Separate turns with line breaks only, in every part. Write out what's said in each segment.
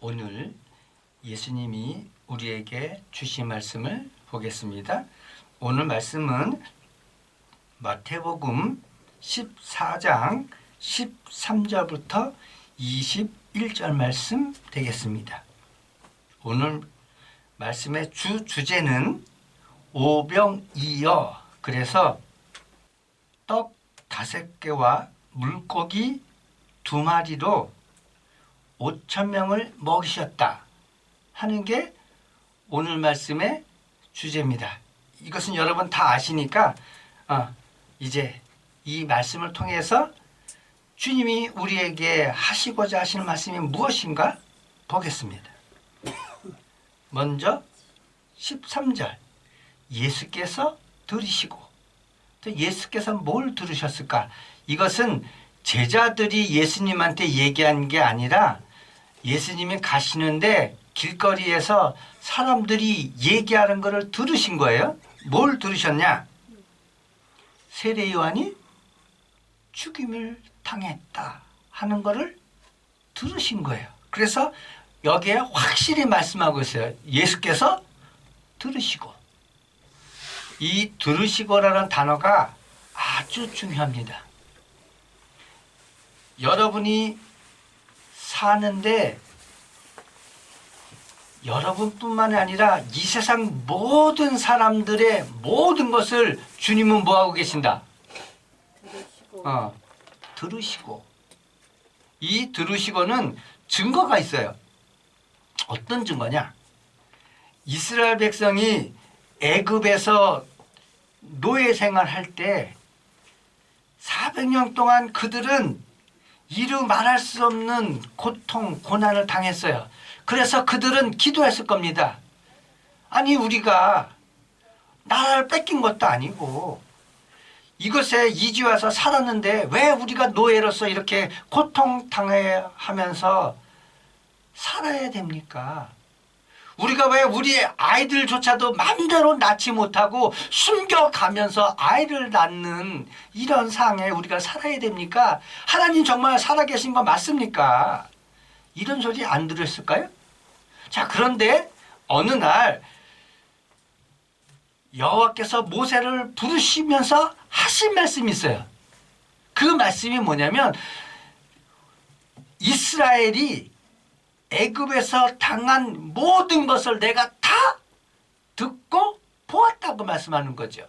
오늘 예수님이 우리에게 주신 말씀을 보겠습니다. 오늘 말씀은 마태복음 14장 13절부터 21절 말씀 되겠습니다. 오늘 말씀의 주제는 오병이어, 그래서 떡 5개와 물고기 2마리로 5,000명을 먹이셨다 하는 게 오늘 말씀의 주제입니다. 이것은 여러분 다 아시니까 이제 이 말씀을 통해서 주님이 우리에게 하시고자 하시는 말씀이 무엇인가 보겠습니다. 먼저 13절, 예수께서 들으시고, 예수께서 뭘 들으셨을까? 이것은 제자들이 예수님한테 얘기한 게 아니라 예수님이 가시는데 길거리에서 사람들이 얘기하는 것을 들으신 거예요. 뭘 들으셨냐? 세례 요한이 죽임을 당했다 하는 것을 들으신 거예요. 그래서 여기에 확실히 말씀하고 있어요. 예수께서 들으시고. 이 들으시고라는 단어가 아주 중요합니다. 여러분이 사는데 여러분뿐만이 아니라 이 세상 모든 사람들의 모든 것을 주님은 뭐하고 계신다? 들으시고. 이 들으시고는 증거가 있어요. 어떤 증거냐? 이스라엘 백성이 애굽에서 노예 생활할 때 400년 동안 그들은 이루 말할 수 없는 고통, 고난을 당했어요. 그래서 그들은 기도했을 겁니다. 아니, 우리가 나라를 뺏긴 것도 아니고 이곳에 이주 와서 살았는데 왜 우리가 노예로서 이렇게 고통당하면서 살아야 됩니까? 우리가 왜 우리 아이들조차도 마음대로 낳지 못하고 숨겨가면서 아이를 낳는 이런 상황에 우리가 살아야 됩니까? 하나님 정말 살아계신 거 맞습니까? 이런 소리 안 들었을까요? 자, 그런데 어느 날 여호와께서 모세를 부르시면서 하신 말씀이 있어요. 그 말씀이 뭐냐면 이스라엘이 애굽에서 당한 모든 것을 내가 다 듣고 보았다고 말씀하는 거죠.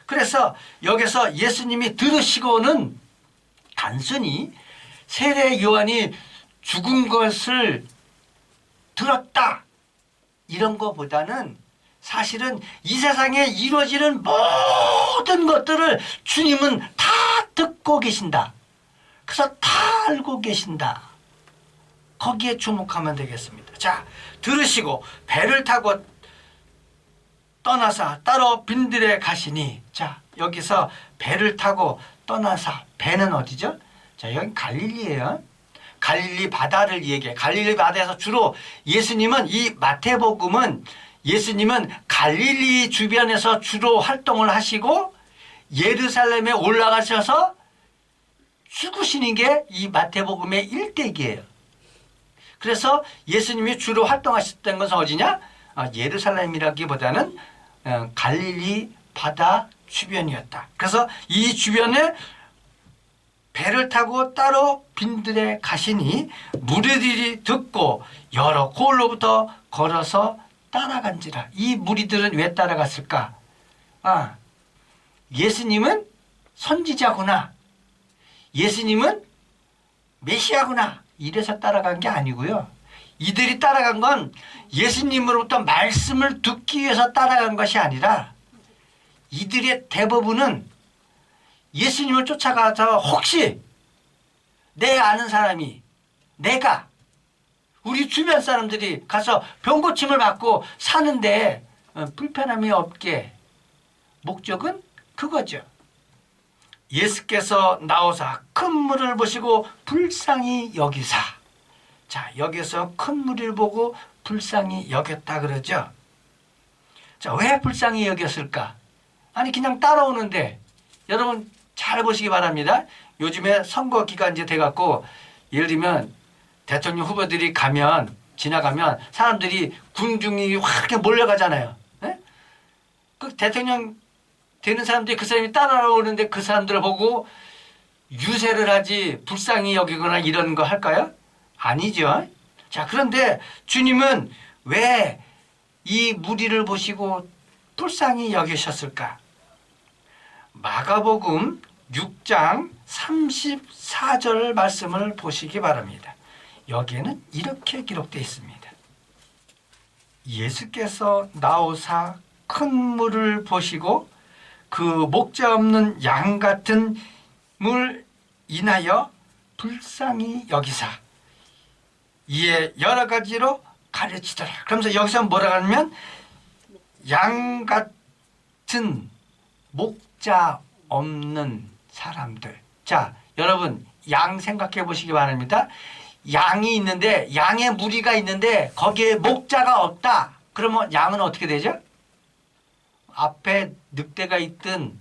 그래서 여기서 예수님이 들으시고는 단순히 세례 요한이 죽은 것을 들었다 이런 것보다는 사실은 이 세상에 이루어지는 모든 것들을 주님은 다 듣고 계신다. 그래서 다 알고 계신다. 거기에 주목하면 되겠습니다. 자, 들으시고 배를 타고 떠나사 따로 빈들에 가시니, 자, 여기서 배를 타고 떠나사, 배는 어디죠? 자, 여기 갈릴리예요. 갈릴리 바다를 얘기해. 갈릴리 바다에서 주로 예수님은, 이 마태복음은 예수님은 갈릴리 주변에서 주로 활동을 하시고 예루살렘에 올라가셔서 죽으시는 게 이 마태복음의 일대기예요. 그래서 예수님이 주로 활동하셨던 것은 어디냐? 예루살렘이라기보다는 갈릴리 바다 주변이었다. 그래서 이 주변에 배를 타고 따로 빈들에 가시니 무리들이 듣고 여러 고을로부터 걸어서 따라간지라. 이 무리들은 왜 따라갔을까? 예수님은 선지자구나. 예수님은 메시아구나. 이래서 따라간 게 아니고요. 이들이 따라간 건 예수님으로부터 말씀을 듣기 위해서 따라간 것이 아니라 이들의 대부분은 예수님을 쫓아가서 혹시 내 아는 사람이, 내가, 우리 주변 사람들이 가서 병고침을 받고 사는데 불편함이 없게, 목적은 그거죠. 예수께서 나오사 큰 물을 보시고 불쌍히 여기사. 자, 여기서 큰 물을 보고 불쌍히 여겼다 그러죠. 자, 왜 불쌍히 여겼을까? 아니, 그냥 따라오는데, 여러분 잘 보시기 바랍니다. 요즘에 선거 기간제 돼갖고 예를 들면 대통령 후보들이 가면 지나가면 사람들이 군중이 확 이렇게 몰려가잖아요. 예? 그 대통령 되는 사람들이 그 사람이 따라오는데 그 사람들을 보고 유세를 하지 불쌍히 여기거나 이런 거 할까요? 아니죠. 자, 그런데 주님은 왜 이 무리를 보시고 불쌍히 여기셨을까? 마가복음 6장 34절 말씀을 보시기 바랍니다. 여기에는 이렇게 기록되어 있습니다. 예수께서 나오사 큰 물을 보시고 그 목자 없는 양 같은 물 인하여 불쌍히 여기사 이에 여러 가지로 가르치더라. 그러면서 여기서 뭐라 하냐면 양 같은 목자 없는 사람들. 자, 여러분 양 생각해 보시기 바랍니다. 양이 있는데 양의 무리가 있는데 거기에 목자가 없다. 그러면 양은 어떻게 되죠? 앞에 늑대가 있든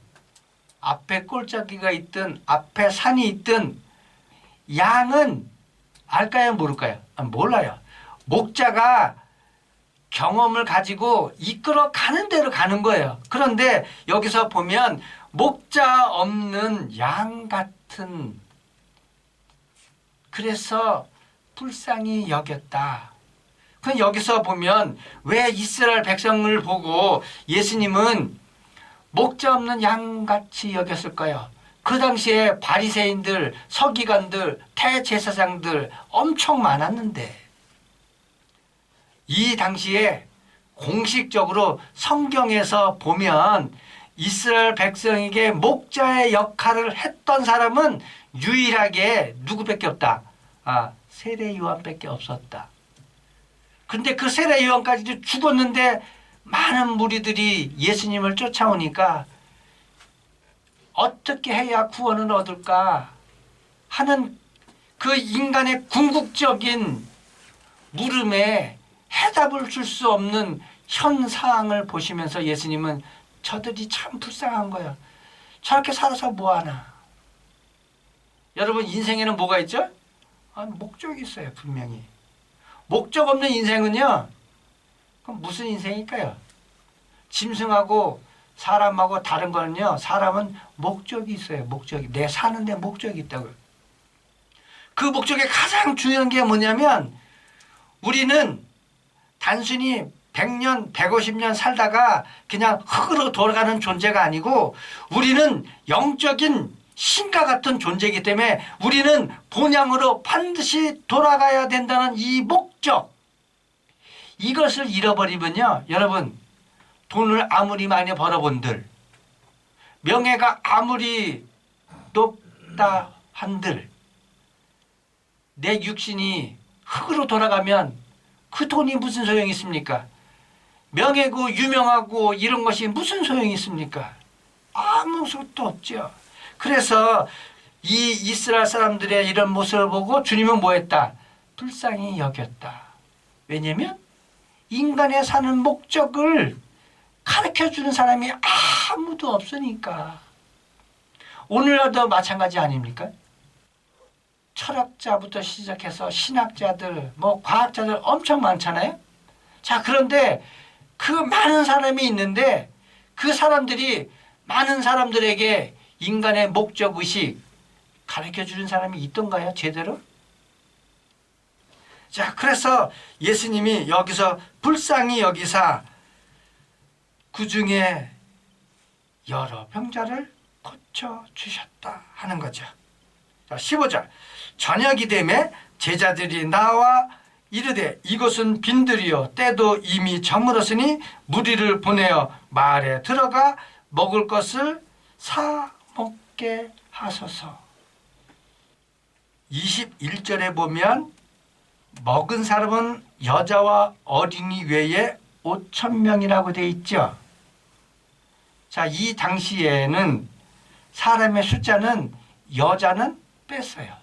앞에 꼴짜기가 있든 앞에 산이 있든 양은 알까요? 모를까요? 몰라요. 목자가 경험을 가지고 이끌어 가는 대로 가는 거예요. 그런데 여기서 보면 목자 없는 양 같은, 그래서 불쌍히 여겼다. 그럼 여기서 보면 왜 이스라엘 백성을 보고 예수님은 목자 없는 양같이 여겼을까요? 그 당시에 바리새인들, 서기관들, 대제사장들 엄청 많았는데 이 당시에 공식적으로 성경에서 보면 이스라엘 백성에게 목자의 역할을 했던 사람은 유일하게 누구밖에 없다. 세례 요한밖에 없었다. 근데 그 세례 요한까지도 죽었는데 많은 무리들이 예수님을 쫓아오니까 어떻게 해야 구원을 얻을까 하는 그 인간의 궁극적인 물음에 해답을 줄 수 없는 현 상황을 보시면서 예수님은 저들이 참 불쌍한 거예요. 저렇게 살아서 뭐하나. 여러분 인생에는 뭐가 있죠? 목적이 있어요. 분명히. 목적 없는 인생은요. 그럼 무슨 인생일까요? 짐승하고 사람하고 다른 거는요. 사람은 목적이 있어요. 목적이. 내 사는데 목적이 있다고요. 그 목적의 가장 중요한 게 뭐냐면 우리는 단순히 100년, 150년 살다가 그냥 흙으로 돌아가는 존재가 아니고 우리는 영적인 신과 같은 존재이기 때문에 우리는 본향으로 반드시 돌아가야 된다는 이 목적, 이것을 잃어버리면요. 여러분 돈을 아무리 많이 벌어본들, 명예가 아무리 높다 한들 내 육신이 흙으로 돌아가면 그 돈이 무슨 소용이 있습니까? 명예고 유명하고 이런 것이 무슨 소용이 있습니까? 아무 소용도 없죠. 그래서 이 이스라엘 사람들의 이런 모습을 보고 주님은 뭐 했다? 불쌍히 여겼다. 왜냐하면 인간의 사는 목적을 가르쳐주는 사람이 아무도 없으니까. 오늘날도 마찬가지 아닙니까? 철학자부터 시작해서 신학자들, 과학자들 엄청 많잖아요. 자, 그런데 그 많은 사람이 있는데 그 사람들이 많은 사람들에게 인간의 목적의식 가르쳐주는 사람이 있던가요? 제대로? 자, 그래서 예수님이 여기서 불쌍히 여기사 그 중에 여러 병자를 고쳐주셨다 하는 거죠. 자, 15절. 저녁이 되매 제자들이 나와 이르되 이곳은 빈들이요 때도 이미 저물었으니 무리를 보내어 마을에 들어가 먹을 것을 사 먹게 하소서. 21절에 보면 먹은 사람은 여자와 어린이 외에 5,000명이라고 되어 있죠. 자, 이 당시에는 사람의 숫자는 여자는 뺐어요.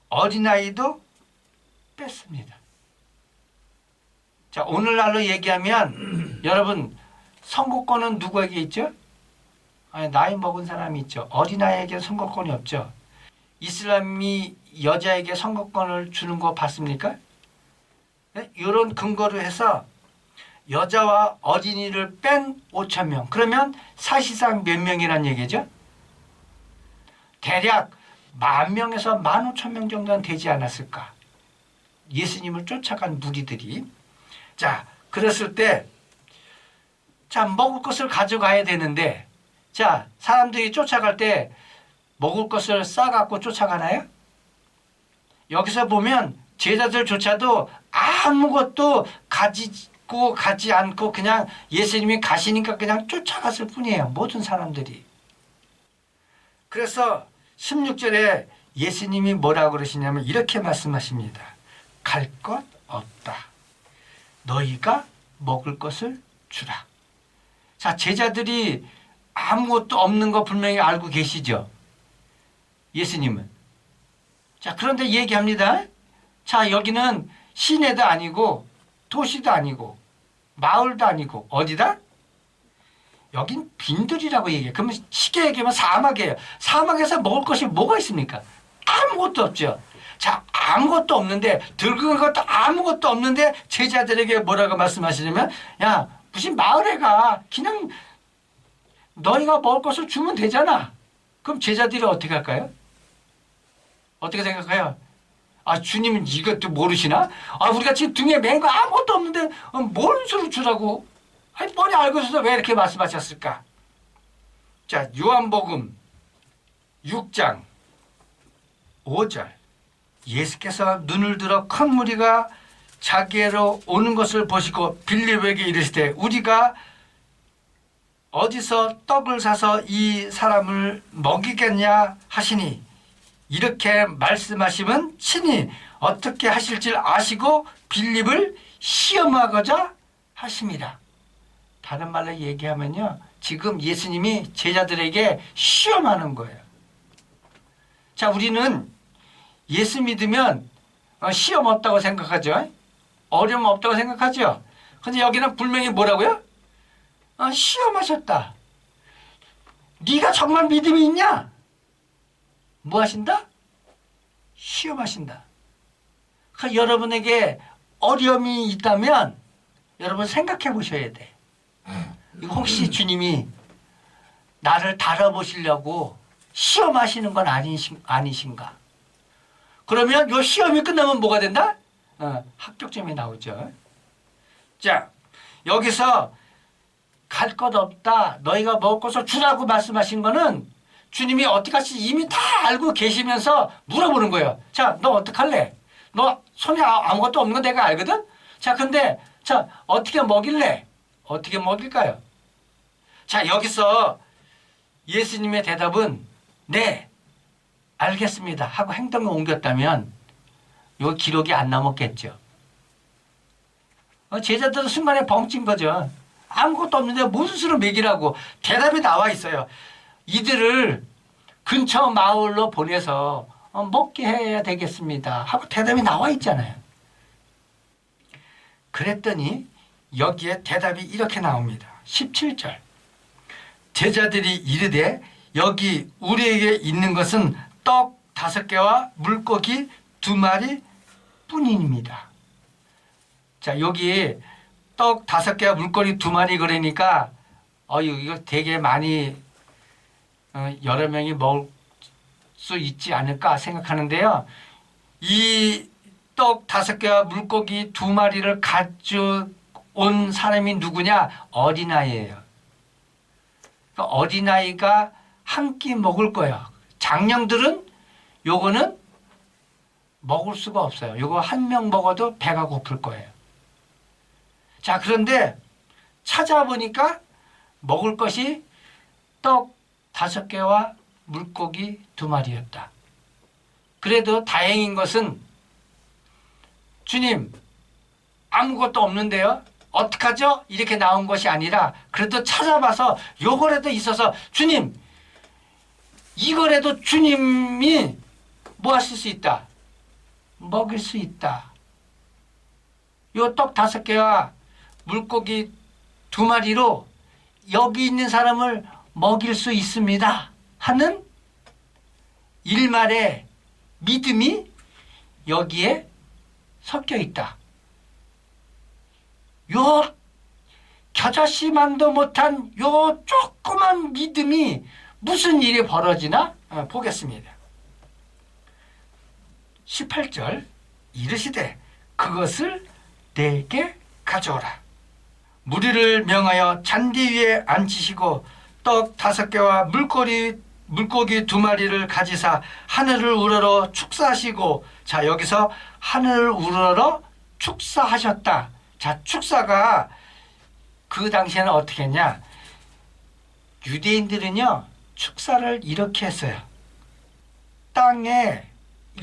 어린아이도 뺐습니다. 자, 오늘날로 얘기하면 여러분 선거권은 누구에게 있죠? 나이 먹은 사람이 있죠. 어린아이에게 선거권이 없죠. 이슬람이 여자에게 선거권을 주는 거 봤습니까? 네? 이런 근거로 해서 여자와 어린이를 뺀 5천 명. 그러면 사실상 몇 명이란 얘기죠? 대략 10,000명에서 15,000명 정도는 되지 않았을까? 예수님을 쫓아간 무리들이. 자, 그랬을 때, 자, 먹을 것을 가져가야 되는데, 자, 사람들이 쫓아갈 때 먹을 것을 싸갖고 쫓아가나요? 여기서 보면 제자들조차도 아무것도 가지고 가지 않고 그냥 예수님이 가시니까 그냥 쫓아갔을 뿐이에요. 모든 사람들이. 그래서 16절에 예수님이 뭐라고 그러시냐면 이렇게 말씀하십니다. 갈 것 없다. 너희가 먹을 것을 주라. 자, 제자들이 아무것도 없는 거 분명히 알고 계시죠? 예수님은. 자, 그런데 얘기합니다. 자, 여기는 시내도 아니고 도시도 아니고 마을도 아니고 어디다? 여긴 빈들이라고 얘기해요. 그러면 쉽게 얘기하면 사막이에요. 사막에서 먹을 것이 뭐가 있습니까? 아무것도 없죠. 자, 아무것도 없는데 들고 간 것도 아무것도 없는데 제자들에게 뭐라고 말씀하시냐면 야, 무슨 마을에 가. 그냥 너희가 먹을 것을 주면 되잖아. 그럼 제자들이 어떻게 할까요? 어떻게 생각해요? 아, 주님은 이것도 모르시나? 아, 우리가 지금 등에 맨 거 아무것도 없는데 뭔 소리 주라고? 아니, 뻔히 알고 있어서 왜 이렇게 말씀하셨을까? 자, 요한복음 6장 5절. 예수께서 눈을 들어 큰 무리가 자기로 오는 것을 보시고 빌립에게 이르시되 우리가 어디서 떡을 사서 이 사람을 먹이겠냐 하시니 이렇게 말씀하시면 친히 어떻게 하실 줄 아시고 빌립을 시험하고자 하십니다. 다른 말로 얘기하면요, 지금 예수님이 제자들에게 시험하는 거예요. 자, 우리는 예수 믿으면 시험 없다고 생각하죠. 어려움 없다고 생각하죠. 근데 여기는 분명히 뭐라고요? 시험하셨다. 네가 정말 믿음이 있냐? 뭐 하신다? 시험하신다. 그러니까 여러분에게 어려움이 있다면 여러분 생각해 보셔야 돼. 이거 혹시 주님이 나를 다뤄보시려고 시험하시는 건 아니신가? 그러면 이 시험이 끝나면 뭐가 된다? 합격점이 나오죠. 자, 여기서 갈 것 없다. 너희가 먹을 것을 주라고 말씀하신 거는 주님이 어떡하지 이미 다 알고 계시면서 물어보는 거예요. 자, 너 어떡할래? 너 손에 아무것도 없는 거 내가 알거든? 자, 근데 자, 어떻게 먹일래? 어떻게 먹일까요? 자, 여기서 예수님의 대답은 네, 알겠습니다 하고 행동을 옮겼다면 이 기록이 안 남았겠죠. 제자들은 순간에 벙찐 거죠. 아무것도 없는데 무슨 수로 먹이라고. 대답이 나와 있어요. 이들을 근처 마을로 보내서 먹게 해야 되겠습니다 하고 대답이 나와 있잖아요. 그랬더니 여기에 대답이 이렇게 나옵니다. 17절. 제자들이 이르되 여기 우리에게 있는 것은 떡 5개와 물고기 2마리 뿐입니다. 자, 여기 떡 5개와 물고기 2마리 그러니까 이거 되게 많이 여러 명이 먹을 수 있지 않을까 생각하는데요. 이 떡 5개와 물고기 2마리를 가져온 사람이 누구냐? 어린아이예요. 어린아이가 한 끼 먹을 거예요. 장년들은 요거는 먹을 수가 없어요. 요거 한 명 먹어도 배가 고플 거예요. 자, 그런데 찾아보니까 먹을 것이 떡 5개와 물고기 2마리였다. 그래도 다행인 것은 주님, 아무것도 없는데요? 어떡하죠? 이렇게 나온 것이 아니라 그래도 찾아봐서 요거라도 있어서 주님, 이거라도 주님이 뭐 하실 수 있다? 먹일 수 있다. 요 떡 5개와 물고기 2마리로 여기 있는 사람을 먹일 수 있습니다 하는 일말의 믿음이 여기에 섞여 있다. 요 겨자씨만도 못한 요 조그만 믿음이 무슨 일이 벌어지나 보겠습니다. 18절 이르시되 그것을 내게 가져오라. 무리를 명하여 잔디 위에 앉히시고 떡 5개와 물고기 2마리를 가지사 하늘을 우러러 축사하시고, 자 여기서 하늘을 우러러 축사하셨다. 자 축사가 그 당시에는 어떻게 했냐, 유대인들은요 축사를 이렇게 했어요. 땅에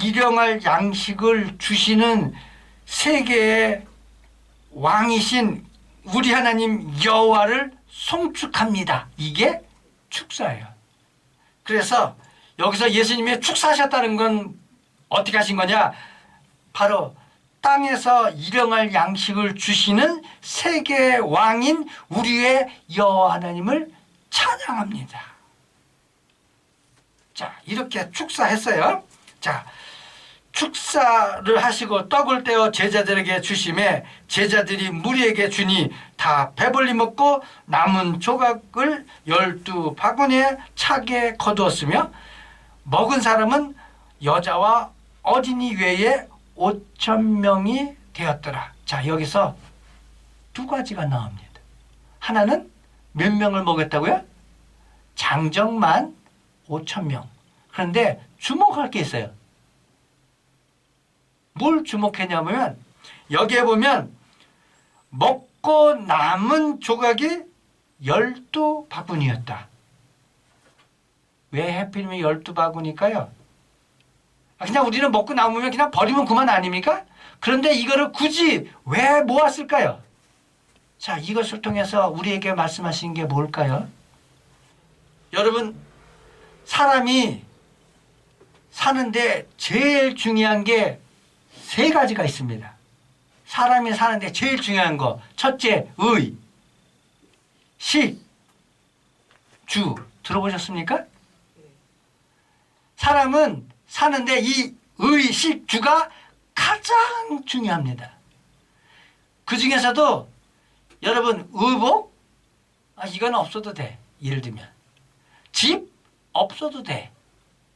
일용할 양식을 주시는 세계의 왕이신 우리 하나님 여호와를 송축합니다. 이게 축사예요. 그래서 여기서 예수님이 축사하셨다는 건 어떻게 하신 거냐, 바로 땅에서 일용할 양식을 주시는 세계의 왕인 우리의 여호와 하나님을 찬양합니다. 자 이렇게 축사했어요. 자 축사를 하시고 떡을 떼어 제자들에게 주심에 제자들이 무리에게 주니 다 배불리 먹고 남은 조각을 12바구니에 차게 거두었으며 먹은 사람은 여자와 어린이 외에 5,000명이 되었더라. 자 여기서 두 가지가 나옵니다. 하나는 몇 명을 먹였다고요? 장정만 5,000명. 그런데 주목할 게 있어요. 뭘 주목했냐면 여기에 보면 먹고 남은 조각이 12바구니였다. 왜 하필이면 12바구니일까요? 그냥 우리는 먹고 남으면 그냥 버리면 그만 아닙니까? 그런데 이거를 굳이 왜 모았을까요? 자 이것을 통해서 우리에게 말씀하신 게 뭘까요? 여러분 사람이 사는데 제일 중요한 게 3가지가 있습니다. 사람이 사는데 제일 중요한 거, 첫째 의, 식, 주. 들어보셨습니까? 사람은 사는데 이 의, 식, 주가 가장 중요합니다. 그 중에서도 여러분 의복, 이건 없어도 돼. 예를 들면 집 없어도 돼.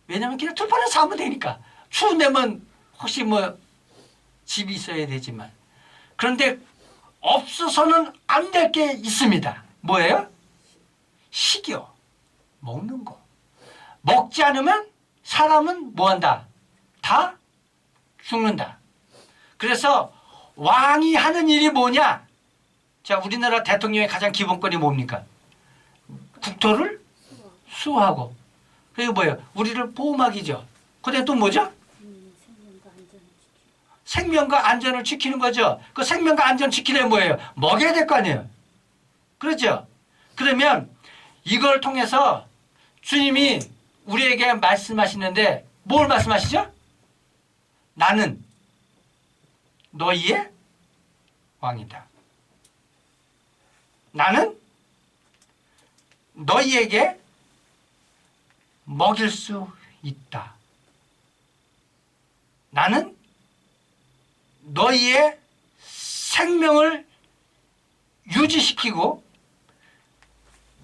왜냐면 그냥 들판에서 사면 되니까. 추운 데면 혹시 뭐 집이 있어야 되지만, 그런데 없어서는 안 될 게 있습니다. 뭐예요? 식이요. 먹는 거. 먹지 않으면 사람은 뭐한다? 다 죽는다. 그래서 왕이 하는 일이 뭐냐? 자, 우리나라 대통령의 가장 기본권이 뭡니까? 국토를 수호하고. 그리고 뭐예요? 우리를 보호막이죠. 그다음에 또 뭐죠? 생명과 안전을 지키는 거죠. 그 생명과 안전 지키려면 뭐예요? 먹여야 될 거 아니에요. 그렇죠? 그러면 이걸 통해서 주님이 우리에게 말씀하시는데 뭘 말씀하시죠? 나는 너희의 왕이다. 나는 너희에게 먹일 수 있다. 나는 너희의 생명을 유지시키고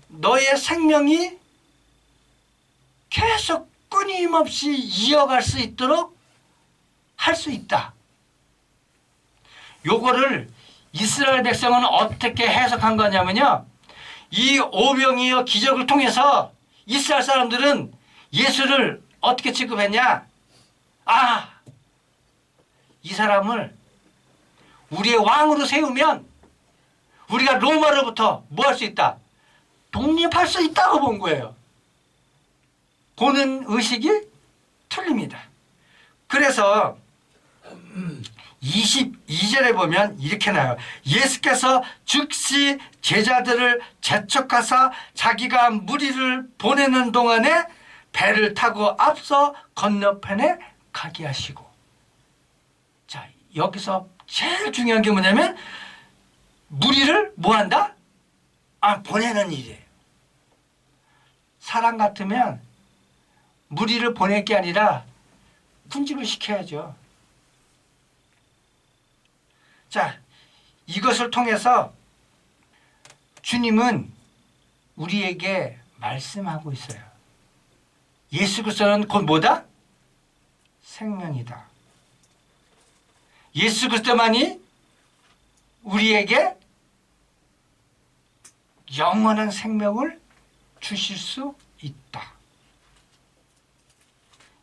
너희의 생명이 계속 끊임없이 이어갈 수 있도록 할 수 있다. 요거를 이스라엘 백성은 어떻게 해석한 거냐면요, 이 오병이어 기적을 통해서 이스라엘 사람들은 예수를 어떻게 취급했냐? 이 사람을 우리의 왕으로 세우면 우리가 로마로부터 뭐 할 수 있다? 독립할 수 있다고 본 거예요. 보는 의식이 틀립니다. 그래서 22절에 보면 이렇게 나와요. 예수께서 즉시 제자들을 재촉하사 자기가 무리를 보내는 동안에 배를 타고 앞서 건너편에 가게 하시고. 자, 여기서 제일 중요한 게 뭐냐면 무리를 뭐 한다? 보내는 일이에요. 사람 같으면 무리를 보낼 게 아니라 군집을 시켜야죠. 자, 이것을 통해서 주님은 우리에게 말씀하고 있어요. 예수 그리스도는 곧 뭐다? 생명이다. 예수 그리스도만이 우리에게 영원한 생명을 주실 수 있다.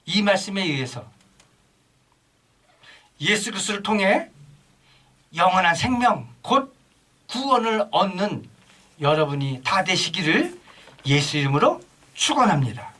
이 말씀에 의해서 예수 그리스도를 통해 영원한 생명, 곧 구원을 얻는 여러분이 다 되시기를 예수 이름으로 축원합니다.